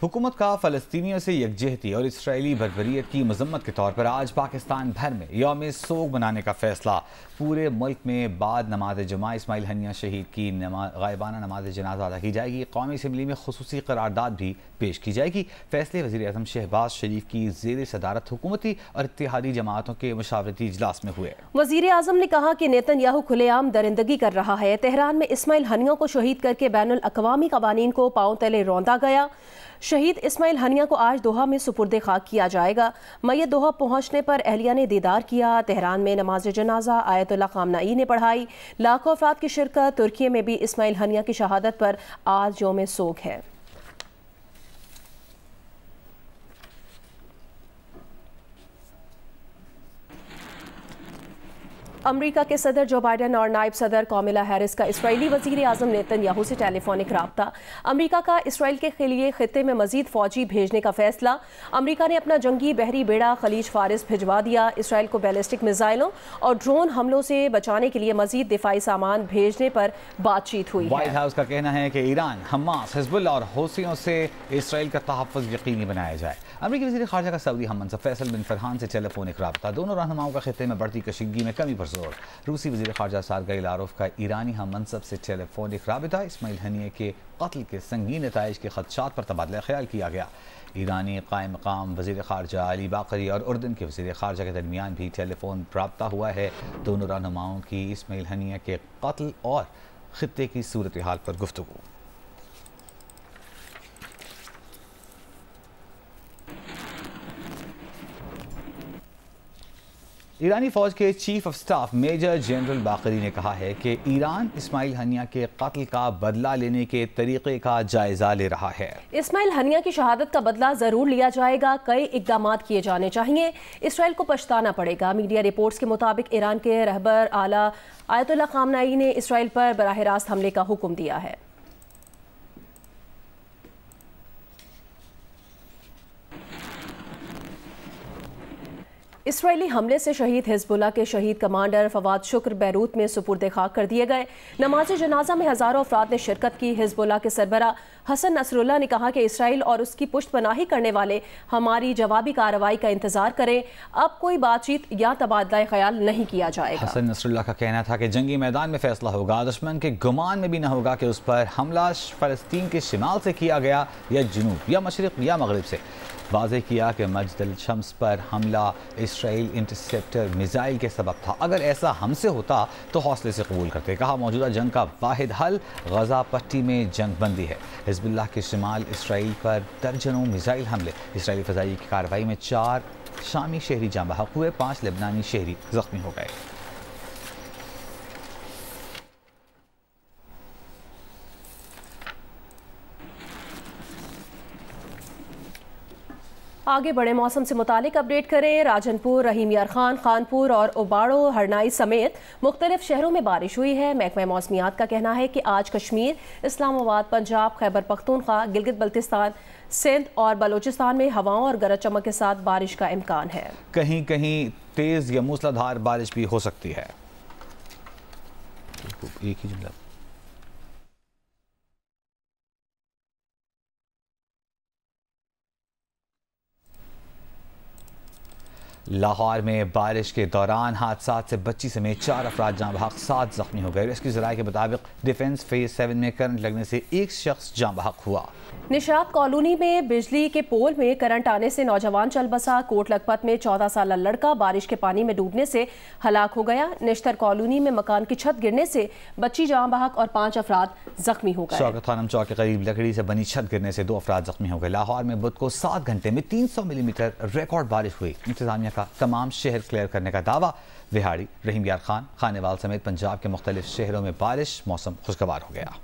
हुकूमत का फ़लस्तीनियों से यकजहती और इसराइली बर्बरियत की मजम्मत के तौर पर आज पाकिस्तान भर में यौम सोग मनाने का फैसला। पूरे मुल्क में बाद नमाज जुमा इस्माइल हनिया शहीद की गायबाना नमाज जनाजा अदा की जाएगी। कौमी असम्बली में खुसूसी करारदाद भी पेश की जाएगी। फैसले वज़ीर आज़म शहबाज शरीफ की ज़ेर सदारत हुकूमती और इत्तेहादी जमातों के मशावरती इजलास में हुए। वज़ीर आज़म ने कहा कि नेतन्याहू खुलेआम दरिंदगी कर रहा है। तेहरान में इस्माइल हनिया को शहीद करके बैनुल अक़वामी कवानीन को पांव तले रौंदा गया। शहीद इस्माइल हनिया को आज दोहा में सुपुर्द खाक किया जाएगा। मैयत दोहा पहुंचने पर अहलिया ने दीदार किया। तेहरान में नमाज जनाजा आयतुल्ला खामनाई ने पढ़ाई। लाखों अफराद की शिरकत। तुर्की में भी इस्माइल हनिया की शहादत पर आज यौम सोग है। अमरीका के सदर जो बाइडन और नायब सदर कामिला हैरिस का इसराइली वज़ीर आज़म नेतन्याहू से टेलीफोनिक राब्ता। अमरीका का इसराइल के लिए खित्ते में मजीद फौजी भेजने का फैसला। अमरीका ने अपना जंगी बहरी बेड़ा खलीज फारिस भिजवा दिया। इसराइल को बैलिस्टिक मिसाइलों और ड्रोन हमलों से बचाने के लिए मजीद दिफाई सामान भेजने पर बातचीत हुई। व्हाइट हाउस का कहना है कि ईरान, हमास, हिजबुल्लाह और हौसियों से इसराइल का तहफ़्फ़ुज़ यकीनी बनाया जाए। अमरीकी वज़ीर ख़ारजा का सऊदी हम मनसब फैसल बिन फरहान से टेलीफोनिक राब्ता। दोनों रहनुमाओं का खित्ते में बढ़ती कशीदगी में कमी पर जोर। रूसी वज़ीर ख़ारजा सारगई लारोफ का ईरानी हम मनसब से टेलीफोनिक राबिता। इस्माइल हनिया के कत्ल के संगीन नताइज के खदशात पर तबादला ख्याल किया गया। ईरानी कायम मकाम वज़ीर ख़ारजा अली बाकरी और उर्दन के वज़ीर ख़ारजा के दरमियान भी टेलीफोन राब्ता हुआ है। दोनों रहनुमाओं की इस्माइल हनिया के कत्ल और खित्ते की सूरत हाल पर गुफ्तगू। ईरानी फ़ौज के chief of staff major general Bagheri ने कहा है कि ईरान इस्माइल हनिया के कत्ल का बदला लेने के तरीक़े का जायजा ले रहा है। इस्माइल हनिया की शहादत का बदला जरूर लिया जाएगा। कई इक़दाम किए जाने चाहिए। इसराइल को पछताना पड़ेगा। मीडिया रिपोर्ट्स के मुताबिक ईरान के रहबर आला आयतुल्ला खामनाई ने इसराइल पर बराह रास्त हमले का हुक्म दिया है। इसराइली हमले से शहीद हिजबुल्लाह के शहीद कमांडर फवाद शुक्र बैरूत में सुपुर्द खाक कर दिए गए। नमाज जनाजा में हज़ारों अफराद ने शिरकत की। हिजबुल्लाह के सरबरा हसन नसरुल्लाह ने कहा कि इसराइल और उसकी पुष्टपनाही करने वाले हमारी जवाबी कार्रवाई का इंतजार करें। अब कोई बातचीत या तबादला ख्याल नहीं किया जाएगा। हसन नसरुल्लाह का कहना था कि जंगी मैदान में फैसला होगा। दुश्मन के गुमान में भी न होगा कि उस पर हमला फ़लस्तीन के शिमाल से किया गया या जनूब या मशरिक़ या मगरिब से। वाज़ेह किया कि मजदल शम्स पर हमला इसराइल इंटरसेप्टर मिसाइल के सबब था। अगर ऐसा हमसे होता तो हौसले से कबूल करते। कहा मौजूदा जंग का वाहिद हल गजा पट्टी में जंग बंदी है। हिजबुल्लाह के शिमाल इसराइल पर दर्जनों मिसाइल हमले। इसराइली फ़ज़ाई की कार्रवाई में 4 शामी शहरी जाँ बहक हुए, 5 लेबनानी शहरी ज़ख्मी हो गए। आगे बड़े मौसम से मुतालिक अपडेट करें। राजनपुर, रहीम यार खान, खानपुर और उबाड़ो, हरनाई समेत मुख्तलिफ शहरों में बारिश हुई है। महकमा मौसमियात का कहना है कि आज कश्मीर, इस्लामाबाद, पंजाब, खैबर पख्तूनख्वा, गिलगित बल्तिस्तान, सिंध और बलोचिस्तान में हवाओं और गरज चमक के साथ बारिश का इम्कान है। कहीं कहीं तेज या मूसलाधार बारिश भी हो सकती है। एक ही जुमला। लाहौर में बारिश के दौरान हादसा से बच्ची समेत 4 अफराद जाँ बहक, 7 जख्मी हो गए। रेस्क्यू ज़राए के मुताबिक डिफेंस फेज 7 में करंट लगने से 1 शख्स जाँ बहक हुआ। निशात कॉलोनी में बिजली के पोल में करंट आने से नौजवान चल बसा। कोट लखपत में 14 साल लड़का बारिश के पानी में डूबने से हलाक हो गया। निश्तर कॉलोनी में मकान की छत गिरने से बच्ची जाँ बहक और 5 अफराद जख्मी हो गए। शौकत खानम चौक के करीब लकड़ी से बनी छत गिरने से 2 अफराद जख्मी हो गए। लाहौर में बुध को 7 घंटे में 300 मिलीमीटर रिकॉर्ड बारिश हुई। इंतजामिया का तमाम शहर क्लियर करने का दावा। विहाड़ी, रहीम यार खान, खानेवाल समेत पंजाब के मुख्तलिफ शहरों में बारिश, मौसम खुशगवार हो गया।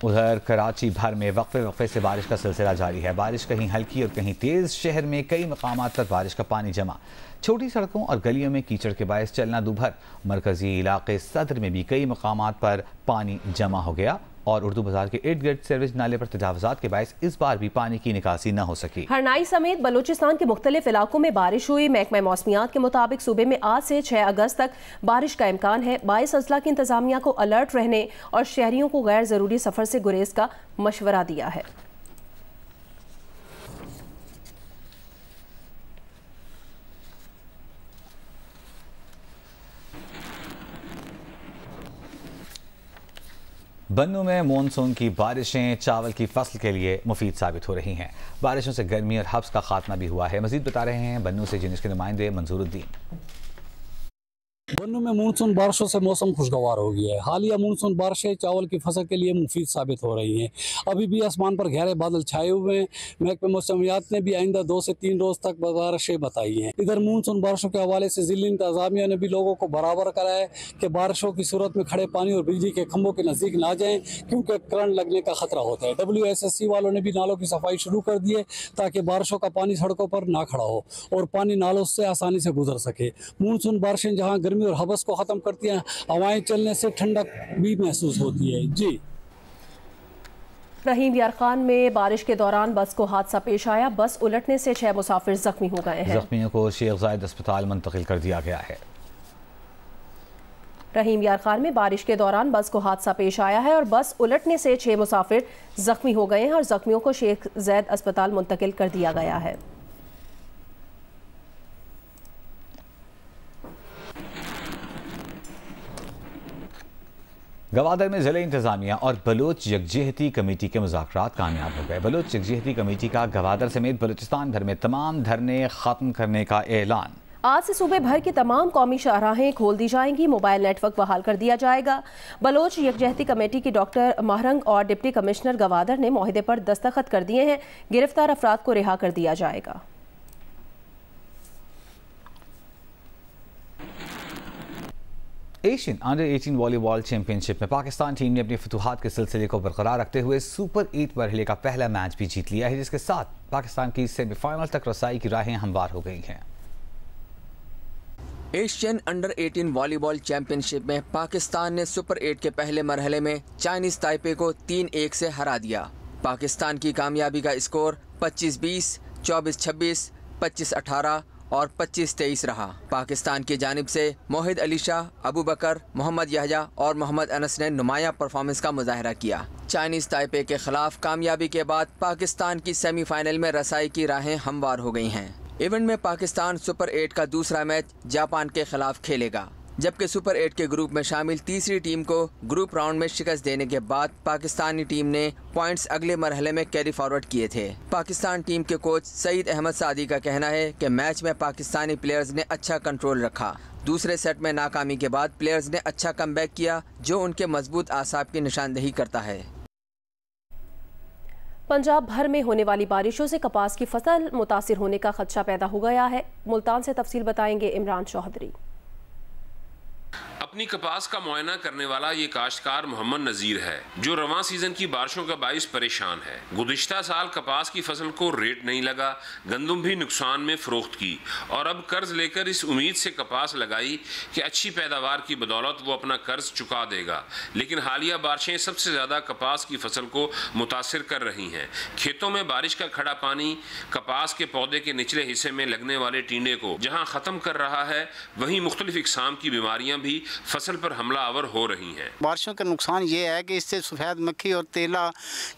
उधर कराची भर में वक्फे से बारिश का सिलसिला जारी है। बारिश कहीं हल्की और कहीं तेज। शहर में कई मकामात पर बारिश का पानी जमा। छोटी सड़कों और गलियों में कीचड़ के बायस चलना दूभर। मरकजी इलाके सदर में भी कई मकामात पर पानी जमा हो गया। और उर्दू बाजार के इर्द गिर्द सीवरेज नाले पर तजावुजात के बायस इस बार भी पानी की निकासी न हो सकी। हरनाई समेत बलूचिस्तान के मुख्तलिफ इलाकों में बारिश हुई। महकमा मौसमियात के मुताबिक सूबे में आज से 6 अगस्त तक बारिश का इम्कान है। 22 अजला की इंतजामिया को अलर्ट रहने और शहरियों को गैर जरूरी सफर से गुरेज का मशवरा दिया है। बन्नू में मानसून की बारिशें चावल की फसल के लिए मुफीद साबित हो रही हैं। बारिशों से गर्मी और हब्स का खात्मा भी हुआ है। मजीद बता रहे हैं बन्नू से जिनिस के नुमाइंदे मंजूरुद्दीन। बन्नू में मानसून बारिशों से मौसम खुशगवार हो गया है। हालिया मानसून बारिशें चावल की फसल के लिए मुफीद साबित हो रही हैं। अभी भी आसमान पर गहरे बादल छाए हुए हैं। महकमा मौसमियात ने भी आइंदा 2 से 3 रोज तक बारिशें बताई हैं। इधर मानसून बारिशों के हवाले से जिला इंतजामिया ने भी लोगों को बराबर करा है कि बारिशों की सूरत में खड़े पानी और बिजली के खंभों के नज़दीक ना जाएं, क्योंकि करंट लगने का खतरा होता है। WSSC वालों ने भी नालों की सफाई शुरू कर दी है ताकि बारिशों का पानी सड़कों पर ना खड़ा हो और पानी नालों से आसानी से गुजर सके। मानसून बारिशें जहाँ गर्मी और हबस को खत्म करती हैं, हवाएं चलने से ठंडक भी महसूस होती है। जी रहीम यार खान में बारिश के दौरान बस को हादसा पेश आया। बस उलटने से 6 मुसाफिर जख्मी हो गए हैं। जख्मियों को शेख जायद अस्पताल मुंतकिल कर दिया गया है। रहीम यार खान में बारिश के दौरान बस को हादसा पेश आया है और बस उलटने से 6 मुसाफिर जख्मी हो गए हैं और जख्मियों को शेख जायद अस्पताल मुंतकिल कर दिया गया है। गवादर में जिला इंतजामिया और बलोच यकजहती कमेटी के मुज़ाकरात कामयाब हो गए। बलोच यकजहती कमेटी का गवादर समेत बलूचिस्तान भर में तमाम धरने खत्म करने का ऐलान। आज से सूबे भर की तमाम कौमी शाहराहें खोल दी जाएंगी। मोबाइल नेटवर्क बहाल कर दिया जाएगा। बलोच यकजहती कमेटी की डॉक्टर महरंग और डिप्टी कमिश्नर गवादर ने मुआहदे पर दस्तखत कर दिए हैं। गिरफ्तार अफराद को रिहा कर दिया जाएगा। एशियन अंडर 18 वॉलीबॉल चैंपियनशिप में पाकिस्तान टीम ने अपनी फतूहात के सिलसिले को बरकरार रखते हुए सुपर 8 मरहले का पहला मैच भी जीत लिया है, जिसके साथ पाकिस्तान की सेमीफाइनल तक रसाई की राहें हमवार हो गई हैं। एशियन अंडर 18 वॉलीबॉल चैंपियनशिप में पाकिस्तान ने सुपर 8 के पहले मरहले में चाइनीज ताइपे को 3-1 से हरा दिया। पाकिस्तान की कामयाबी का स्कोर 25-20, 24-26, 25-18 और 25-23 रहा। पाकिस्तान की जानिब से मोहिद अली शाह, अबू बकर, मोहम्मद यहया और मोहम्मद अनस ने नुमायां परफॉर्मेंस का मुजाहरा किया। चाइनीज ताइपे के खिलाफ कामयाबी के बाद पाकिस्तान की सेमीफाइनल में रसाई की राहें हमवार हो गई हैं। इवेंट में पाकिस्तान सुपर 8 का दूसरा मैच जापान के खिलाफ खेलेगा, जबकि सुपर 8 के ग्रुप में शामिल तीसरी टीम को ग्रुप राउंड में शिकस्त देने के बाद पाकिस्तानी टीम ने पॉइंट्स अगले मरहले में कैरी फॉरवर्ड किए थे। पाकिस्तान टीम के कोच सईद अहमद सादी का कहना है कि मैच में पाकिस्तानी प्लेयर्स ने अच्छा कंट्रोल रखा। दूसरे सेट में नाकामी के बाद प्लेयर्स ने अच्छा कमबैक किया, जो उनके मजबूत आसाब की निशानदेही करता है। पंजाब भर में होने वाली बारिशों से कपास की फसल मुतासिर होने का खदशा पैदा हो गया है। मुल्तान से तफसील बताएंगे इमरान चौधरी। अपनी कपास का मुआयना करने वाला ये काश्तकार मोहम्मद नज़ीर है, जो रवां सीजन की बारिशों का बाइस परेशान है। गुज़िश्ता साल कपास की फसल को रेट नहीं लगा, गंदम भी नुकसान में फरोख्त की और अब कर्ज लेकर इस उम्मीद से कपास लगाई कि अच्छी पैदावार की बदौलत वो अपना कर्ज चुका देगा। लेकिन हालिया बारिशें सबसे ज़्यादा कपास की फसल को मुतासिर कर रही हैं। खेतों में बारिश का खड़ा पानी कपास के पौधे के निचले हिस्से में लगने वाले टींडे को जहाँ ख़त्म कर रहा है, वहीं मुख्तलिफ इक़साम की बीमारियाँ भी फसल पर हमलावर हो रही हैं। बारिशों का नुकसान ये है कि इससे सफ़ेद मक्खी और तेला,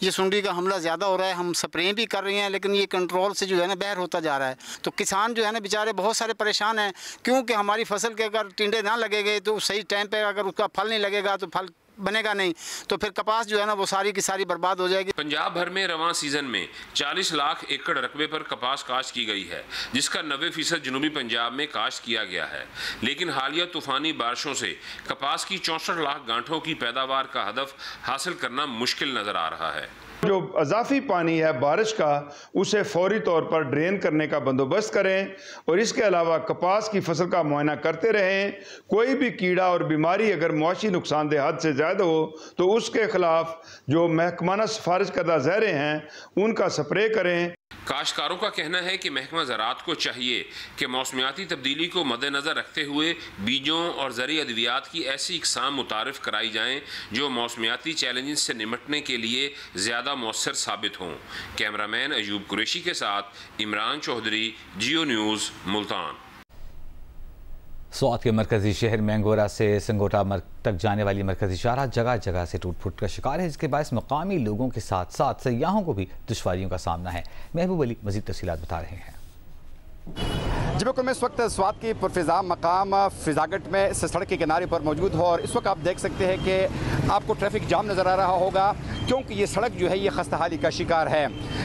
ये सुंडी का हमला ज़्यादा हो रहा है। हम स्प्रे भी कर रहे हैं, लेकिन ये कंट्रोल से जो है ना बाहर होता जा रहा है। तो किसान जो है ना बेचारे बहुत सारे परेशान हैं, क्योंकि हमारी फसल के अगर टिंडे ना लगेंगे तो सही टाइम पे अगर उसका फल नहीं लगेगा तो फल बनेगा नहीं, तो फिर कपास जो है ना वो सारी की सारी बर्बाद हो जाएगी। पंजाब भर में रवां सीजन में 40 लाख एकड़ रकबे पर कपास काश्त की गई है, जिसका 90% जनूबी पंजाब में काश्त किया गया है। लेकिन हालिया तूफानी बारिशों से कपास की 64 लाख गांठों की पैदावार का हदफ हासिल करना मुश्किल नजर आ रहा है। जो अजाफी पानी है बारिश का, उसे फौरी तौर पर ड्रेन करने का बंदोबस्त करें और इसके अलावा कपास की फसल का मुआयना करते रहें। कोई भी कीड़ा और बीमारी अगर मुआशी नुकसानदेह हद से ज़्यादा हो तो उसके खिलाफ जो महकमाना सिफारिश करदा ज़हरें हैं उनका स्प्रे करें। काश्तकारों का कहना है कि महकमा ज़राअत को चाहिए कि मौसमियाती तब्दीली को मद्देनज़र रखते हुए बीजों और ज़रूरी अद्वियात की ऐसी इकसाम मुतारिफ कराई जाएँ जो मौसमियाती चैलेंज से निमटने के लिए ज़्यादा मौसर साबित हों। कैमरामैन अयूब कुरैशी के साथ इमरान चौधरी, जियो न्यूज़, मुल्तान। स्वात के मरकजी शहर मैंगोरा से संगोटा तक जाने वाली मरकजी शाहराह जगह जगह से टूट फूट का शिकार है, जिसके बायस मकामी लोगों के साथ साथ सयाहों को भी दुश्वारियों का सामना है। महबूब अली मजीद तफसीलात बता रहे हैं। जी बिल्कुल, मैं इस वक्त स्वात की पुरफिजा मकाम फिजागट में इस सड़क के किनारे पर मौजूद हूँ और इस वक्त आप देख सकते हैं कि आपको ट्रैफिक जाम नज़र आ रहा होगा, क्योंकि ये सड़क जो है ये खस्ताहाली का शिकार है।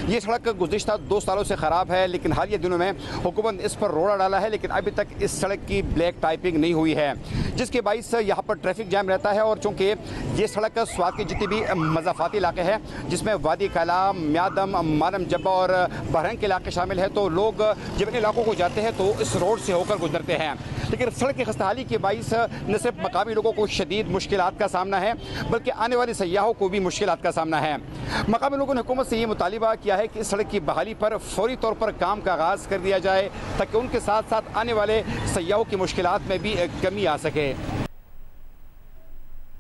ये सड़क गुज़िश्ता 2 सालों से ख़राब है, लेकिन हालिया दिनों में हुकूमत इस पर रोड़ा डाला है, लेकिन अभी तक इस सड़क की ब्लैक टाइपिंग नहीं हुई है, जिसके बाइस यहाँ पर ट्रैफिक जाम रहता है। और चूँकि ये सड़क स्वात के जितने भी मज़ाफ़ाती इलाके हैं, जिसमें वादी कलाम, म्यादम, मारम जब्बा और बहरंग के इलाके शामिल हैं, तो लोग जब इन इलाकों को जाते हैं तो इस रोड से होकर गुजरते हैं। लेकिन सड़क की खस्ताहाली के बाइस न सिर्फ मकामी लोगों को शदीद मुश्किलात का सामना है, बल्कि आने वाले सयाहों को भी मुश्किलात का सामना है। मकामी लोगों ने हुकूमत से ये मुतालिबा किया है कि इस सड़क की बहाली पर फौरी तौर पर काम का आगाज़ कर दिया जाए, ताकि उनके साथ साथ आने वाले सयाहों की मुश्किलात में भी कमी आ सके।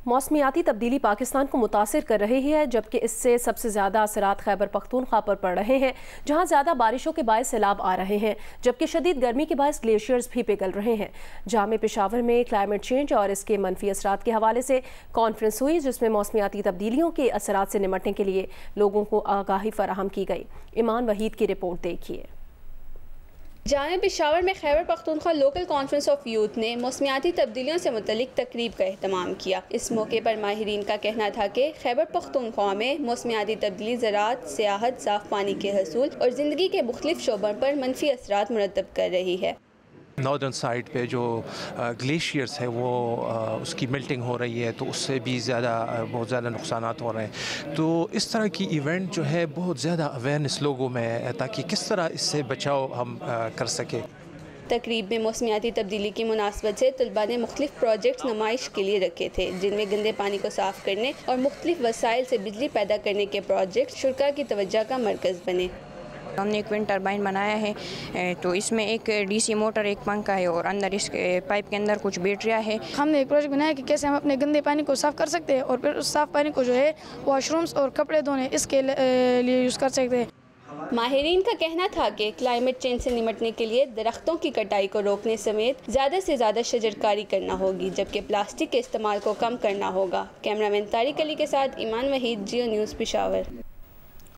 मौसमियाती तब्दीली पाकिस्तान को मुतासिर कर रही है, जबकि इससे सबसे ज़्यादा असरात खैबर पख्तूनख्वा पर पड़ रहे हैं, जहाँ ज़्यादा बारिशों के बायस सैलाब आ रहे हैं, जबकि शदीद गर्मी के बायस ग्लेशियर्स भी पिघल रहे हैं। जामे पेशावर में क्लाइमेट चेंज और इसके मनफी असरात के हवाले से कॉन्फ्रेंस हुई, जिसमें मौसमियाती तब्दीलियों के असरात से निमटने के लिए लोगों को आगाही फराहम की गई। ईमान वहीद की रिपोर्ट देखिए। जामे पेशावर में Khyber Pakhtunkhwa local conference of youth ने मौसमियाती तब्दीलियों से मुतल्लिक तकरीब का एहतमाम किया। इस मौके पर माहिरीन का कहना था कि खैबर पख्तूनख्वा में मौसमियाती तब्दीली ज़राअत, सियाहत, साफ पानी के हसूल और ज़िंदगी के मुख्तलिफ शोबों पर मनफी असरात मुरतब कर रही है। नॉर्दर्न साइड पे जो ग्लेशियर्स है वो उसकी मेल्टिंग हो रही है, तो उससे भी बहुत ज़्यादा नुकसानात हो रहे हैं। तो इस तरह की इवेंट जो है बहुत ज़्यादा अवेयरनेस लोगों में है, ताकि किस तरह इससे बचाव हम कर सकें। तकरीब में मौसमियाती तब्दीली की मुनासबत से तलबा ने मुख्तलिफ प्रोजेक्ट्स नुमाइश के लिए रखे थे, जिनमें गंदे पानी को साफ़ करने और मुख्तलिफ वसाइल से बिजली पैदा करने के प्रोजेक्ट शुरा की तवज्जो का मरकज़ बने। हमने एक विंड टरबाइन बनाया है, तो इसमें एक डीसी मोटर, एक पंखा है और अंदर इस पाइप के अंदर कुछ बैटरियाँ है। हमने एक प्रोजेक्ट बनाया कि कैसे हम अपने गंदे पानी को साफ़ कर सकते हैं और फिर उस साफ़ पानी को जो है वॉशरूम्स और कपड़े धोने इसके लिए यूज़ कर सकते हैं। माहिरीन का कहना था कि क्लाइमेट चेंज से निमटने के लिए दरख्तों की कटाई को रोकने समेत ज़्यादा से ज़्यादा शजरकारी करना होगी, जबकि प्लास्टिक के इस्तेमाल को कम करना होगा। कैमरामैन तारिक अली के साथ ईमान वहीद, जियो न्यूज़, पेशावर।